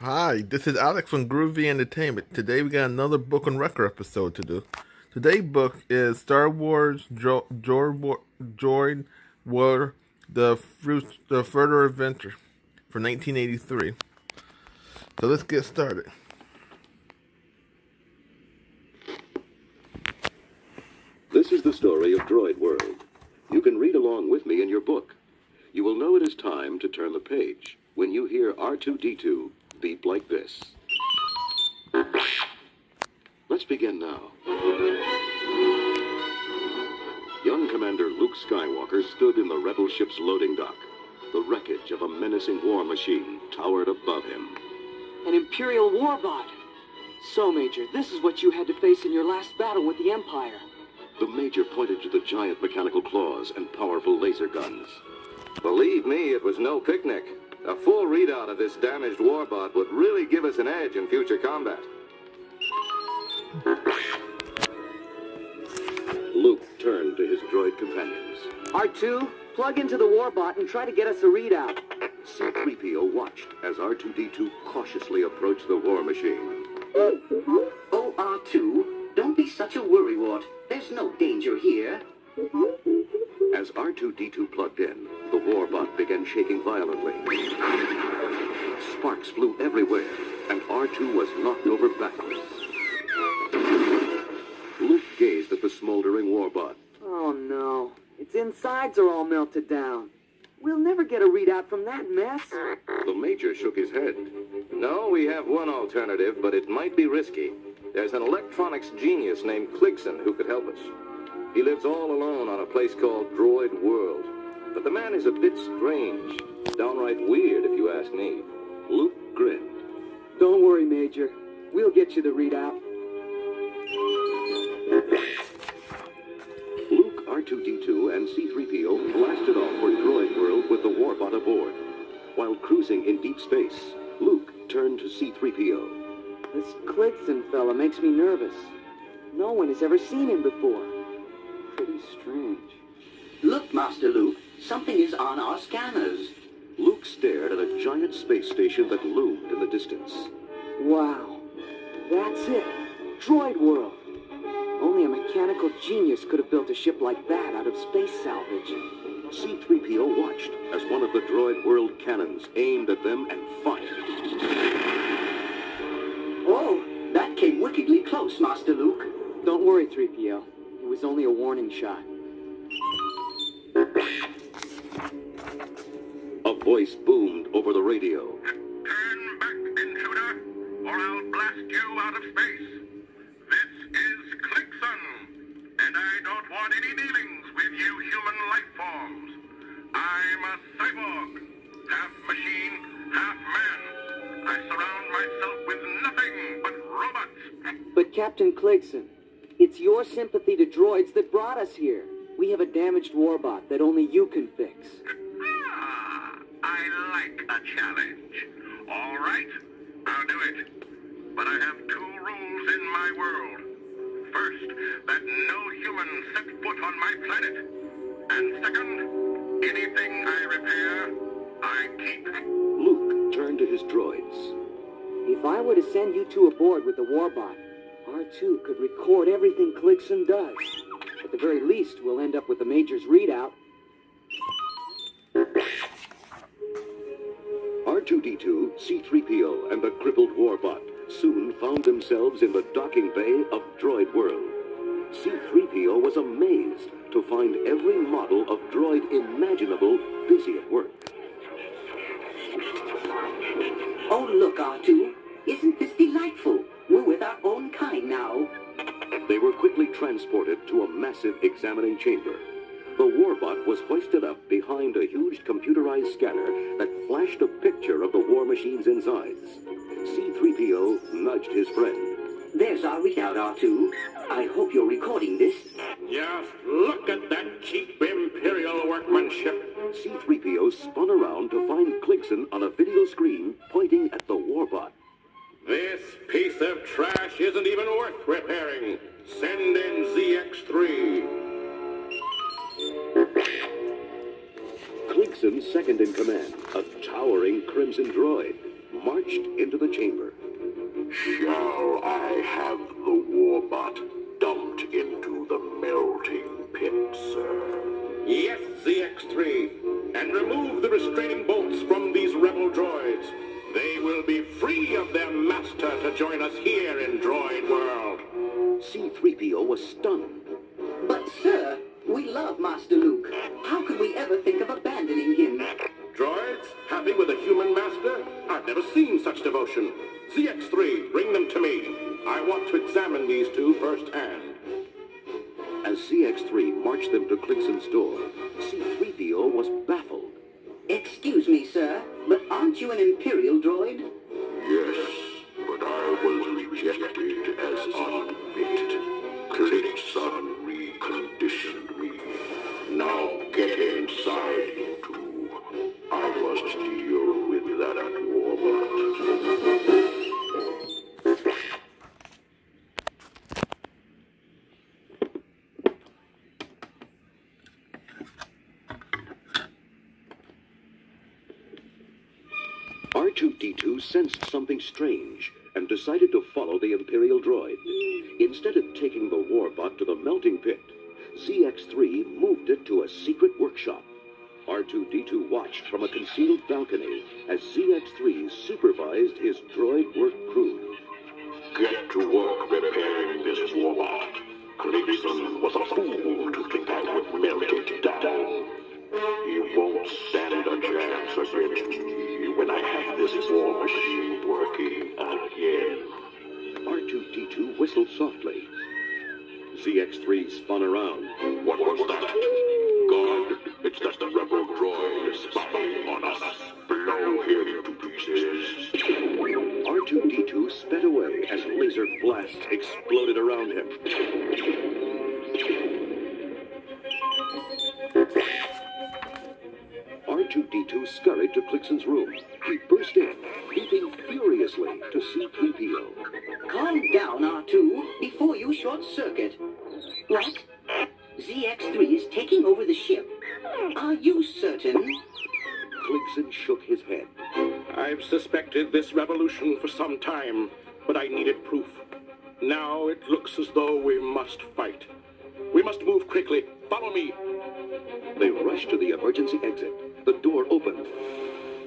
Hi, this is Alex from Groovy Entertainment. Today we got another book and record episode to do. Today's book is Star Wars Droid World, the Further Adventure from 1983. So let's get started. This is the story of Droid World. You can read along with me in your book. You will know it is time to turn the page when you hear R2-D2 beep like this. Let's begin now. Young Commander Luke Skywalker stood in the rebel ship's loading dock. The wreckage of a menacing war machine towered above him. An Imperial warbot! So, Major, this is what you had to face in your last battle with the Empire. The Major pointed to the giant mechanical claws and powerful laser guns. Believe me, it was no picnic. A full readout of this damaged warbot would really give us an edge in future combat. Luke turned to his droid companions. R2, plug into the warbot and try to get us a readout. C-3PO watched as R2-D2 cautiously approached the war machine. Oh, R2, don't be such a worrywart. There's no danger here. As R2-D2 plugged in, the warbot began shaking violently. Sparks flew everywhere, and R2 was knocked over backwards. Luke gazed at the smoldering warbot. Oh, no. Its insides are all melted down. We'll never get a readout from that mess. The Major shook his head. No, we have one alternative, but it might be risky. There's an electronics genius named Cligson who could help us. He lives all alone on a place called Droid World. But the man is a bit strange. Downright weird, if you ask me. Luke grinned. Don't worry, Major. We'll get you the readout. Luke, R2-D2, and C-3PO blasted off for Droid World with the warbot aboard. While cruising in deep space, Luke turned to C-3PO. This Cligson fella makes me nervous. No one has ever seen him before. Pretty strange. Look, Master Luke, something is on our scanners. Luke stared at a giant space station that loomed in the distance. Wow. That's it. Droid World. Only a mechanical genius could have built a ship like that out of space salvage. C-3PO watched as one of the Droid World cannons aimed at them and fired. Oh, that came wickedly close, Master Luke. Don't worry, 3PO. It was only a warning shot. A voice boomed over the radio. Turn back, intruder, or I'll blast you out of space. This is Cligson, and I don't want any dealings with you human life forms. I'm a cyborg, half machine, half man. I surround myself with nothing but robots. But Captain Cligson, it's your sympathy to droids that brought us here. We have a damaged warbot that only you can fix. Ah, I like a challenge. All right, I'll do it. But I have two rules in my world. First, that no human set foot on my planet. And second, anything I repair, I keep. Luke turned to his droids. If I were to send you two aboard with the warbot, R2 could record everything Cligson does. At the very least, we'll end up with the Major's readout. R2-D2, C-3PO, and the crippled warbot soon found themselves in the docking bay of Droid World. C-3PO was amazed to find every model of droid imaginable busy at work. Oh, look, R2. Isn't this delightful? We're with our own kind now. They were quickly transported to a massive examining chamber. The warbot was hoisted up behind a huge computerized scanner that flashed a picture of the war machine's insides. C-3PO nudged his friend. There's our readout, R2. I hope you're recording this. Just look at that cheap Imperial workmanship. C-3PO spun around to find Cligson on a video screen pointing at the warbot. This piece of trash isn't even worth repairing. Send in ZX3. Cligson, second in command, a towering crimson droid. marched into the chamber. Shall I have the warbot dumped into the melting pit, sir? Yes, ZX3. And remove the restraining bolts from these rebel droids. They will be free of their master to join us here in Droid World. C-3PO was stunned. But, sir, we love Master Luke. How could we ever think of abandoning him? Droids, happy with a human master? I've never seen such devotion. ZX3, bring them to me. I want to examine these two firsthand. As CX-3 marched them to Clixon's door, C-3PO was baffled. Excuse me, sir, but aren't you an Imperial droid? Yes, but I was rejected as unfit. Clixon reconditioned me. Now get inside, you two. I must deal with that warbot. R2-D2 sensed something strange and decided to follow the Imperial droid. Instead of taking the warbot to the melting pit, ZX-3 moved it to a secret workshop. R2-D2 watched from a concealed balcony as ZX-3 supervised his droid work crew. Get to work repairing this warbot. Clixon was a fool to think I would melt it down. He won't stand a chance against me when I have this war machine working again. R2-D2 whistled softly. ZX-3 spun around. What was that? God, it's just a rebel droid spying on us. Blow him to pieces. R2-D2 sped away as laser blasts exploded around him. R2-D2 scurried to Clixon's room. He burst in, beeping furiously to C-3PO. Calm down, R2, before you short-circuit. What? ZX3 is taking over the ship. Are you certain? Clixon shook his head. I've suspected this revolution for some time, but I needed proof. Now it looks as though we must fight. We must move quickly. Follow me. They rushed to the emergency exit. The door opened.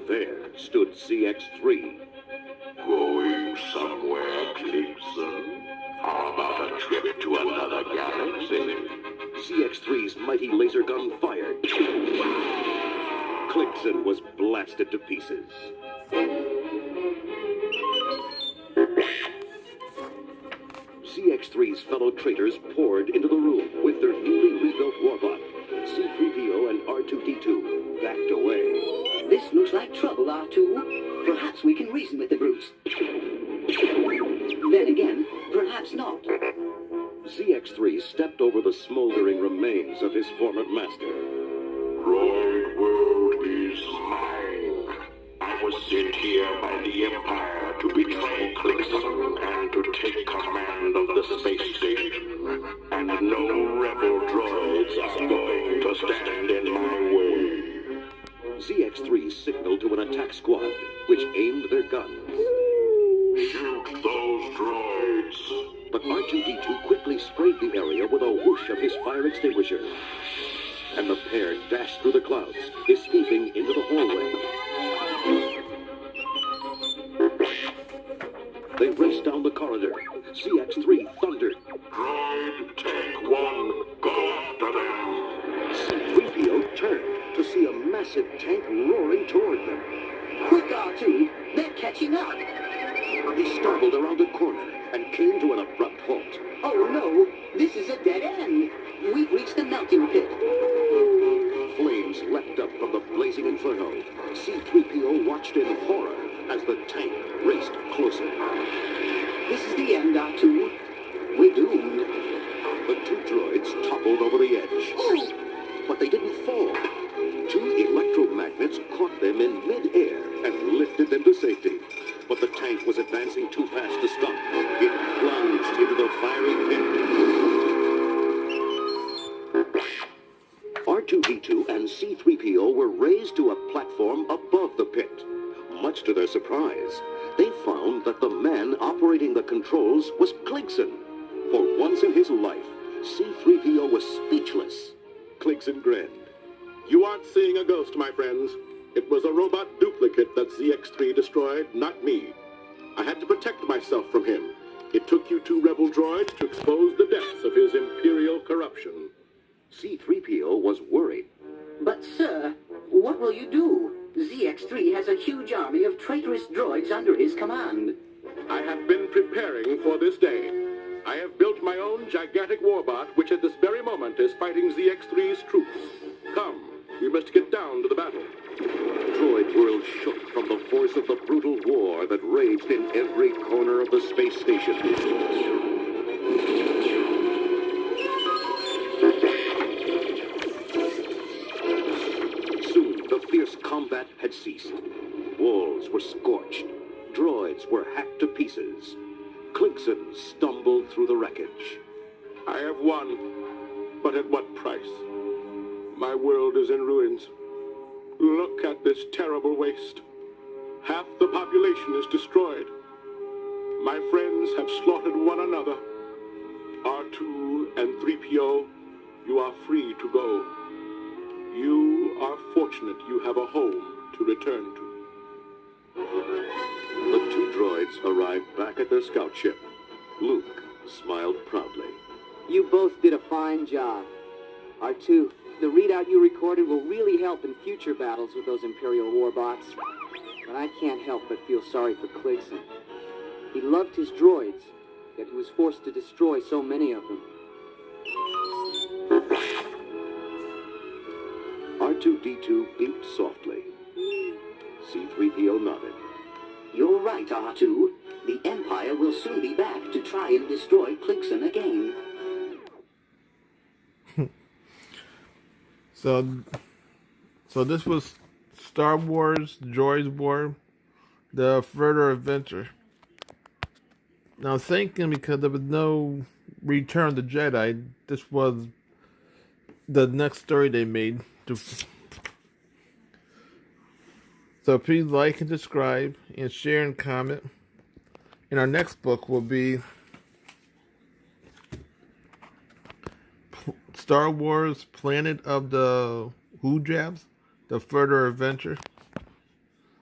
There stood CX-3. Going somewhere, Clixon? How about a trip to another galaxy? CX-3's mighty laser gun fired. Clixon was blasted to pieces. CX-3's fellow traitors poured into the room with their newly rebuilt warbot. C-3PO and R2-D2 backed away. This looks like trouble, R2. Perhaps we can reason with the brutes. Then again, perhaps not. ZX-3 stepped over the smoldering remains of his former master. Droid World is mine. I was sent here by the Empire to betray Clixon and to take command of the space station. And no rebel droids are going to stand in my way. ZX-3 signaled to an attack squad, which aimed their guns. Shoot those droids. But R2-D2 quickly sprayed the area with a whoosh of his fire extinguisher. And the pair dashed through the clouds, escaping into the hallway. They raced down the corridor. CX-3 thundered. Droid Tank 1, go after them. C-3PO turned to see a massive tank roaring toward them. Quick, R2, they're catching up. He startled around a corner and came to an abrupt halt. Oh no, this is a dead end. We've reached the melting pit. Flames leapt up from the blazing inferno. C-3PO watched in horror as the tank raced closer. This is the end, R2. We're doomed. The two droids toppled over the edge. But they didn't fall. Two electromagnets caught them in mid-air and lifted them to safety. But the tank was advancing too fast to stop. It plunged into the fiery pit. R2-D2 and C-3PO were raised to a platform above the pit. Much to their surprise, eyes, they found that the man operating the controls was Cligson. For once in his life, C-3PO was speechless. Cligson grinned. You aren't seeing a ghost, my friends. It was a robot duplicate that ZX-3 destroyed, not me. I had to protect myself from him. It took you two rebel droids to expose the depths of his imperial corruption. C-3PO was worried. But, sir, what will you do? ZX-3 has a huge army of traitorous droids under his command. I have been preparing for this day. I have built my own gigantic warbot, which at this very moment is fighting ZX-3's troops. Come, we must get down to the battle. Droid World shook from the force of the brutal war that raged in every corner of the space station. Soon, the fierce combat had ceased. Walls were scorched. Droids were hacked to pieces. Cligson stumbled through the wreckage. I have won, but at what price? My world is in ruins. Look at this terrible waste. Half the population is destroyed. My friends have slaughtered one another. R2 and 3PO, you are free to go. You are fortunate you have a home to return to. The two droids arrived back at their scout ship. Luke smiled proudly. You both did a fine job. R2, the readout you recorded will really help in future battles with those Imperial warbots. But I can't help but feel sorry for Cligson. He loved his droids, yet he was forced to destroy so many of them. R2-D2 beeped softly. C-3PO nodded. You're right, R2. The Empire will soon be back to try and destroy Cligson again. So this was Star Wars Droid World, the further adventure. Now thinking because there was no Return of the Jedi, this was the next story they made. So please like and subscribe and share and comment. And our next book will be Star Wars Planet of the Hujabs, the further adventure.